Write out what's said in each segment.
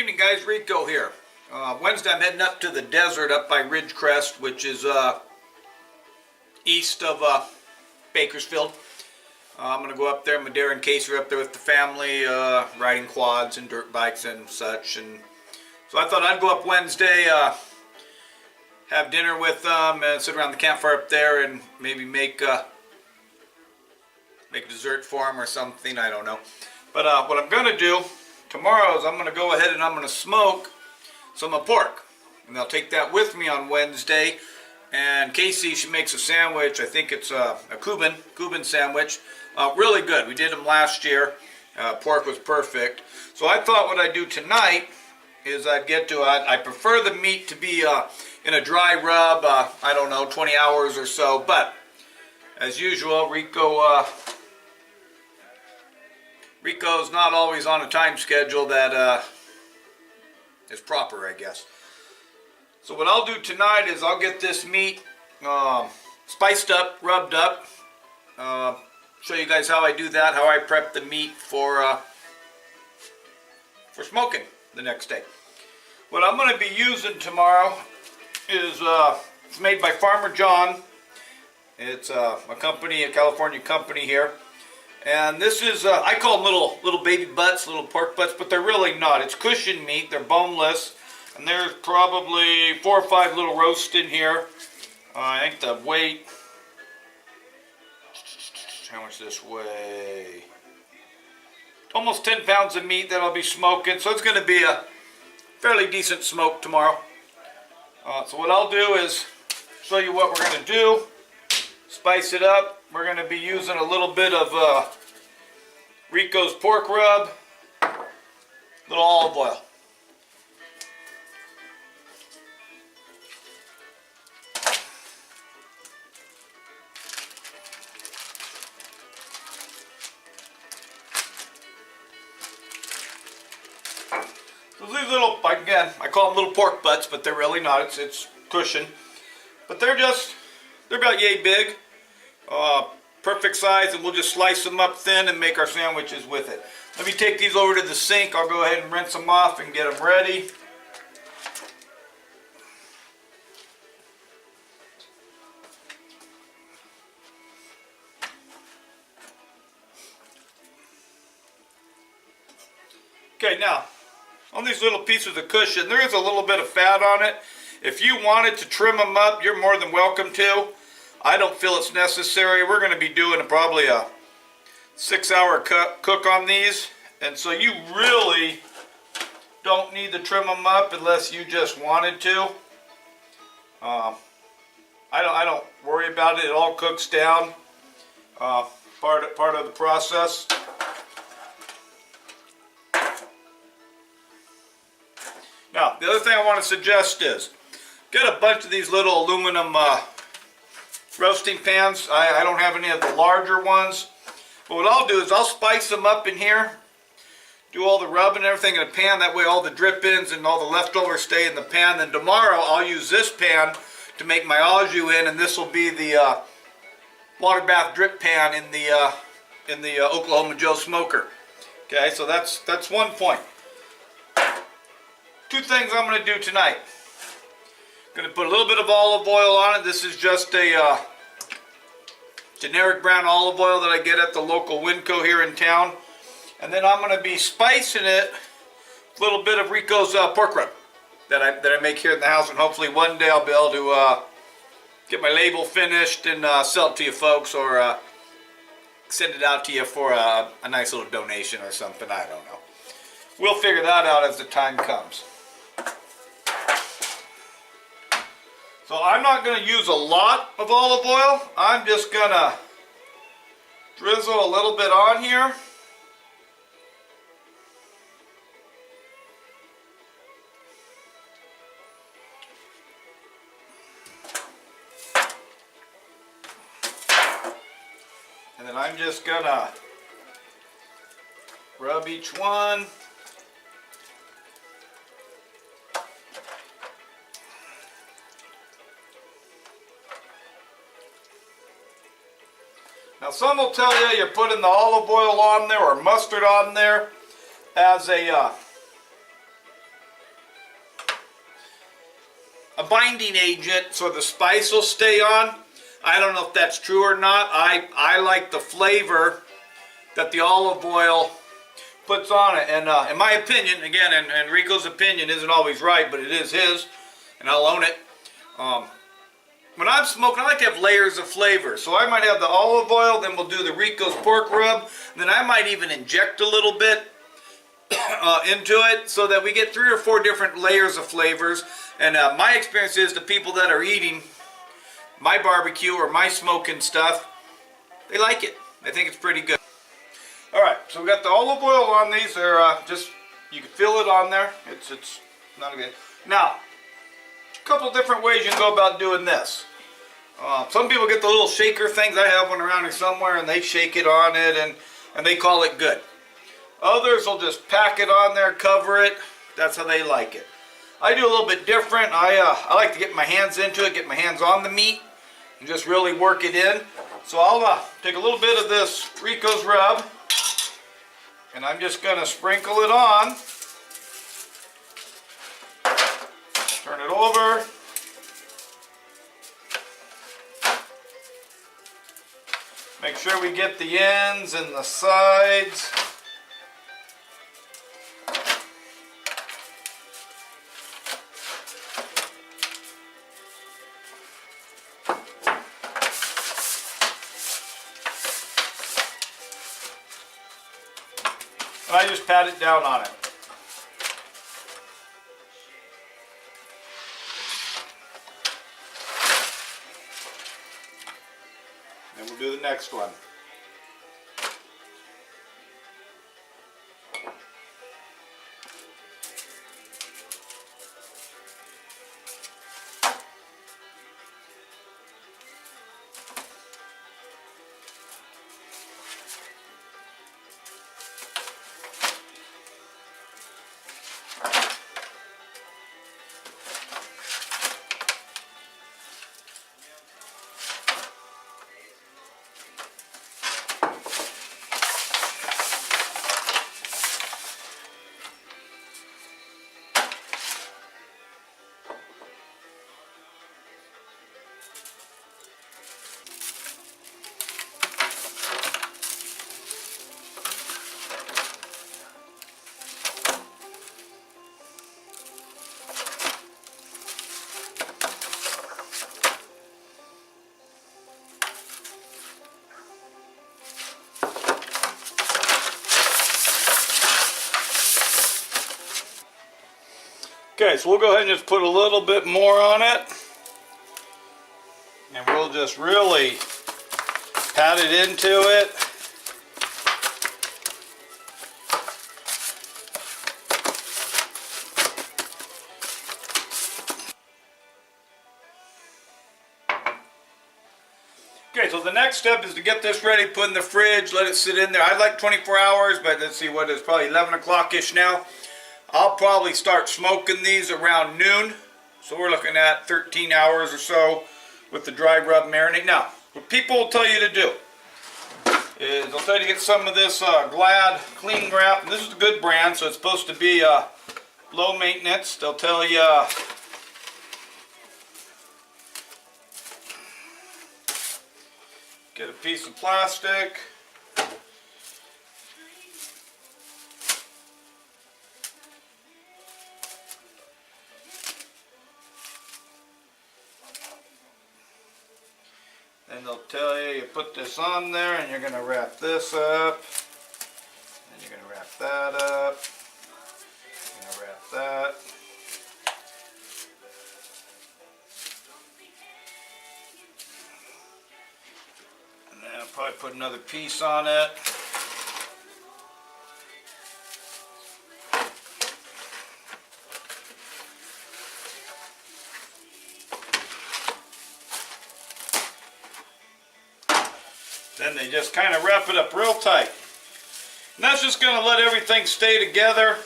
evening, guys. Rico here. Wednesday I'm heading up to the desert up by Ridgecrest, which is east of Bakersfield. I'm going to go up there. Madera and Casey are up there with the family, riding quads and dirt bikes and such. And so I thought I'd go up Wednesday, have dinner with them, and sit around the campfire up there and maybe make a dessert for them or something. I don't know. But what I'm going to do tomorrow is I'm going to go ahead and I'm going to smoke some pork. And I'll take that with me on Wednesday. And Casey, she makes a sandwich. I think it's a Cuban sandwich. Really good. We did them last year. Pork was perfect. So I thought what I'd do tonight is I'd get to, I prefer the meat to be in a dry rub, I don't know, 20 hours or so. But as usual, Rico's not always on a time schedule that is proper, I guess. So what I'll do tonight is I'll get this meat spiced up, rubbed up. Show you guys how I do that, how I prep the meat for smoking the next day. What I'm going to be using tomorrow is it's made by Farmer John. It's a company, a California company here. And this is, I call them little baby butts, little pork butts, but they're really not. It's cushion meat, they're boneless, and there's probably 4 or 5 little roasts in here. I think the weight, how much this weigh? Almost 10 pounds of meat that I'll be smoking, so it's going to be a fairly decent smoke tomorrow. So what I'll do is show you what we're going to do. Spice it up. We're going to be using a little bit of Rico's pork rub, a little olive oil. So these little, again, I call them little pork butts, but they're really not. It's cushion. But they're about yay big. Perfect size, and we'll just slice them up thin and make our sandwiches with it. Let me take these over to the sink. I'll go ahead and rinse them off and get them ready. Okay, now, on these little pieces of cushion, there is a little bit of fat on it. If you wanted to trim them up, you're more than welcome to. I don't feel it's necessary. We're going to be doing probably a 6-hour cook on these, and so you really don't need to trim them up unless you just wanted to. I don't worry about it. It all cooks down. Part of the process. Now, the other thing I want to suggest is get a bunch of these little aluminum roasting pans. I don't have any of the larger ones. But what I'll do is I'll spice them up in here, do all the rub and everything in a pan. That way all the drip-ins and all the leftovers stay in the pan. Then tomorrow I'll use this pan to make my au jus in, and this will be the water bath drip pan in the Oklahoma Joe smoker. Okay, so that's one point. 2 things I'm going to do tonight. Going to put a little bit of olive oil on it. This is just a generic brown olive oil that I get at the local Winco here in town. And then I'm going to be spicing it with a little bit of Rico's pork rub that I make here in the house. And hopefully one day I'll be able to get my label finished and sell it to you folks, or send it out to you for a nice little donation or something. I don't know. We'll figure that out as the time comes. So I'm not going to use a lot of olive oil. I'm just going to drizzle a little bit on here. And then I'm just going to rub each one. Now some will tell you you're putting the olive oil on there or mustard on there as a a binding agent so the spice will stay on. I don't know if that's true or not. I like the flavor that the olive oil puts on it. And in my opinion, again, and Rico's opinion isn't always right, but it is his, and I'll own it. When I'm smoking, I like to have layers of flavor. So I might have the olive oil, then we'll do the Rico's pork rub, and then I might even inject a little bit into it so that we get 3 or 4 different layers of flavors. And my experience is the people that are eating my barbecue or my smoking stuff, they like it. They think it's pretty good. Alright, so we got the olive oil on these. They're just, you can feel it on there. It's not good. Now, a couple different ways you can go about doing this. Some people get the little shaker things. I have one around here somewhere, and they shake it on it, and they call it good. Others will just pack it on there, cover it. That's how they like it. I do a little bit different. I like to get my hands into it, get my hands on the meat, and just really work it in. So I'll take a little bit of this Rico's rub, and I'm just going to sprinkle it on. Turn it over. Make sure we get the ends and the sides. And I just pat it down on it. Then we'll do the next one. Okay, so we'll go ahead and just put a little bit more on it. And we'll just really pat it into it. Okay, so the next step is to get this ready, put in the fridge, let it sit in there. I'd like 24 hours, but let's see what it is, probably 11 o'clock-ish now. I'll probably start smoking these around noon. So we're looking at 13 hours or so with the dry rub marinade. Now, what people will tell you to do is they'll tell you to get some of this Glad clean wrap. And this is a good brand, so it's supposed to be low maintenance. They'll tell you get a piece of plastic. And they'll tell you, you put this on there and you're going to wrap this up. And you're going to wrap that up. You're going to wrap that. And then I'll probably put another piece on it. Then they just kind of wrap it up real tight. And that's just going to let everything stay together.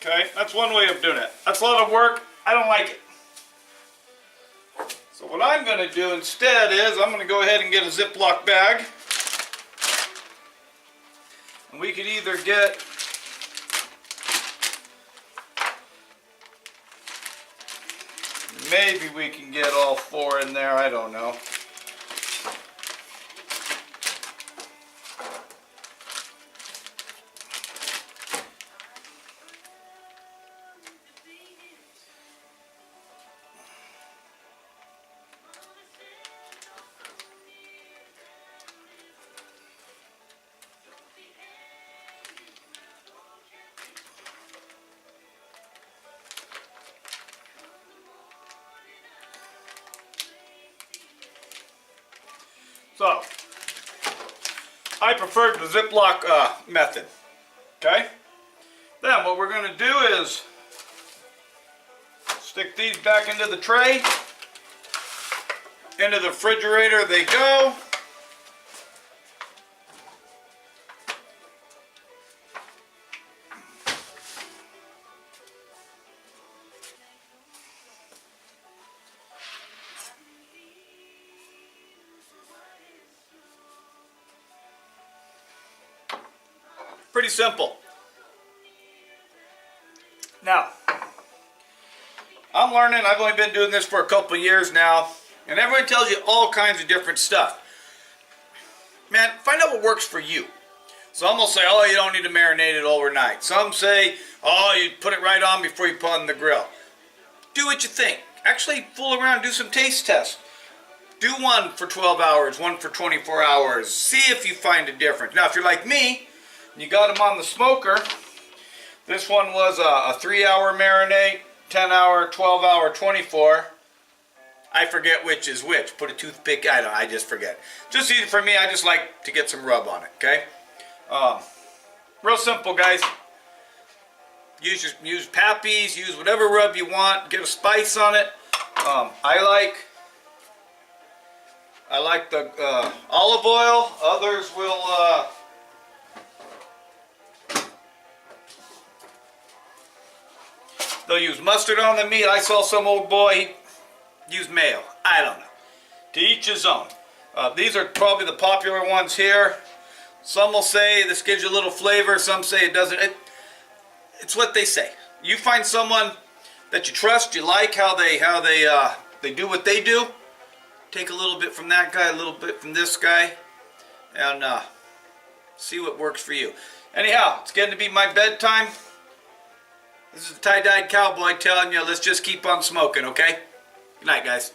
Okay, that's one way of doing it. That's a lot of work. I don't like it. So what I'm going to do instead is I'm going to go ahead and get a Ziploc bag. And we could either get Maybe we can get all 4 in there, I don't know. So, I preferred the Ziploc method, okay? Then what we're going to do is stick these back into the tray. Into the refrigerator they go. Pretty simple. Now, I'm learning. I've only been doing this for a couple years now, and everyone tells you all kinds of different stuff. Man, find out what works for you. Some will say, oh, you don't need to marinate it overnight. Some say, oh, you put it right on before you put it on the grill. Do what you think. Actually, fool around, do some taste tests. Do one for 12 hours, one for 24 hours. See if you find a difference. Now, if you're like me, you got them on the smoker. This one was a 3-hour marinade, 10-hour, 12-hour, 24. I forget which is which. Put a toothpick, I just forget. Just easy for me, I just like to get some rub on it, okay? Real simple, guys. Use Pappy's, use whatever rub you want, get a spice on it. I like the olive oil. Others will they'll use mustard on the meat. I saw some old boy use mayo. I don't know. To each his own. These are probably the popular ones here. Some will say this gives you a little flavor. Some say it doesn't. It's what they say. You find someone that you trust, you like how they do what they do. Take a little bit from that guy, a little bit from this guy, and see what works for you. Anyhow, it's getting to be my bedtime. This is the tie-dyed cowboy telling you, let's just keep on smoking, okay? Good night, guys.